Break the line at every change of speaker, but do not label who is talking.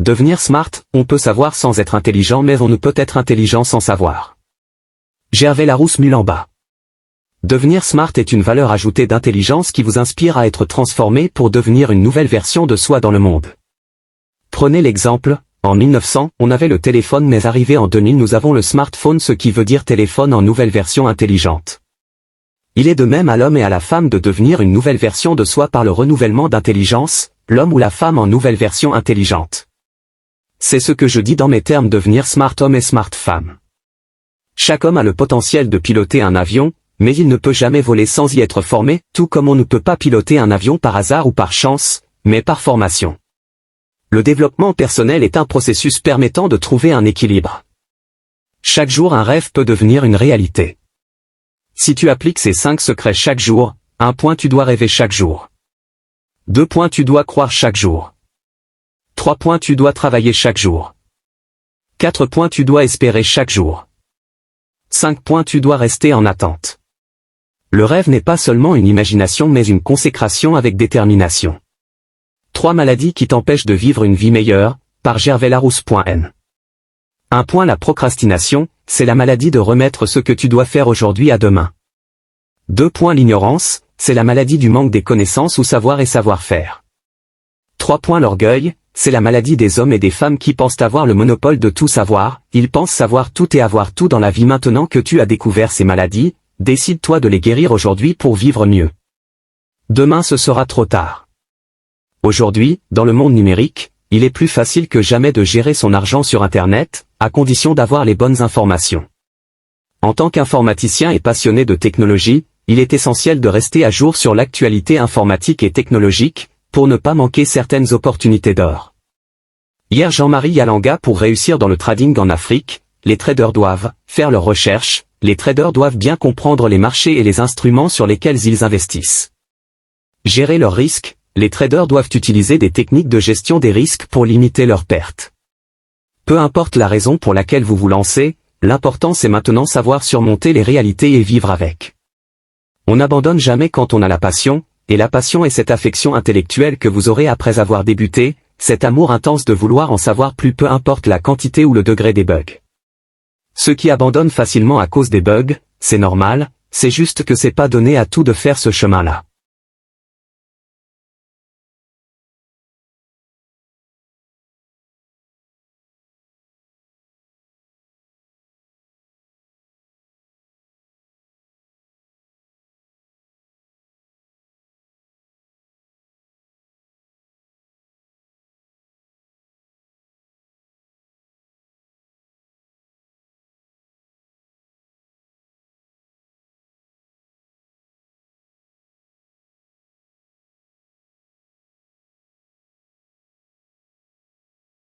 Devenir smart, on peut savoir sans être intelligent mais on ne peut être intelligent sans savoir. Gervais Larousse-Mulamba. Devenir smart est une valeur ajoutée d'intelligence qui vous inspire à être transformé pour devenir une nouvelle version de soi dans le monde. Prenez l'exemple, en 1900, on avait le téléphone mais arrivé en 2000 nous avons le smartphone, ce qui veut dire téléphone en nouvelle version intelligente. Il est de même à l'homme et à la femme de devenir une nouvelle version de soi par le renouvellement d'intelligence, l'homme ou la femme en nouvelle version intelligente. C'est ce que je dis dans mes termes devenir smart homme et smart femme. Chaque homme a le potentiel de piloter un avion, mais il ne peut jamais voler sans y être formé, tout comme on ne peut pas piloter un avion par hasard ou par chance, mais par formation. Le développement personnel est un processus permettant de trouver un équilibre. Chaque jour un rêve peut devenir une réalité. Si tu appliques ces 5 secrets chaque jour, 1 point tu dois rêver chaque jour. 2 points tu dois croire chaque jour. 3 points tu dois travailler chaque jour. 4 points tu dois espérer chaque jour. 5 points tu dois rester en attente. Le rêve n'est pas seulement une imagination mais une consécration avec détermination. 3 maladies qui t'empêchent de vivre une vie meilleure, par Gervais Larousse.n. 1 point la procrastination, c'est la maladie de remettre ce que tu dois faire aujourd'hui à demain. 2 points l'ignorance, c'est la maladie du manque des connaissances ou savoir et savoir-faire. 3 points l'orgueil, c'est la maladie des hommes et des femmes qui pensent avoir le monopole de tout savoir, ils pensent savoir tout et avoir tout dans la vie. Maintenant que tu as découvert ces maladies, décide-toi de les guérir aujourd'hui pour vivre mieux. Demain ce sera trop tard. Aujourd'hui, dans le monde numérique, il est plus facile que jamais de gérer son argent sur Internet, à condition d'avoir les bonnes informations. En tant qu'informaticien et passionné de technologie, il est essentiel de rester à jour sur l'actualité informatique et technologique, pour ne pas manquer certaines opportunités d'or. Hier Jean-Marie Yalanga pour réussir dans le trading en Afrique, les traders doivent faire leurs recherches, les traders doivent bien comprendre les marchés et les instruments sur lesquels ils investissent. Gérer leurs risques, les traders doivent utiliser des techniques de gestion des risques pour limiter leurs pertes. Peu importe la raison pour laquelle vous vous lancez, l'important c'est maintenant savoir surmonter les réalités et vivre avec. On n'abandonne jamais quand on a la passion, et la passion est cette affection intellectuelle que vous aurez après avoir débuté, cet amour intense de vouloir en savoir plus peu importe la quantité ou le degré des bugs. Ceux qui abandonnent facilement à cause des bugs, c'est normal, c'est juste que c'est pas donné à tout de faire ce chemin-là.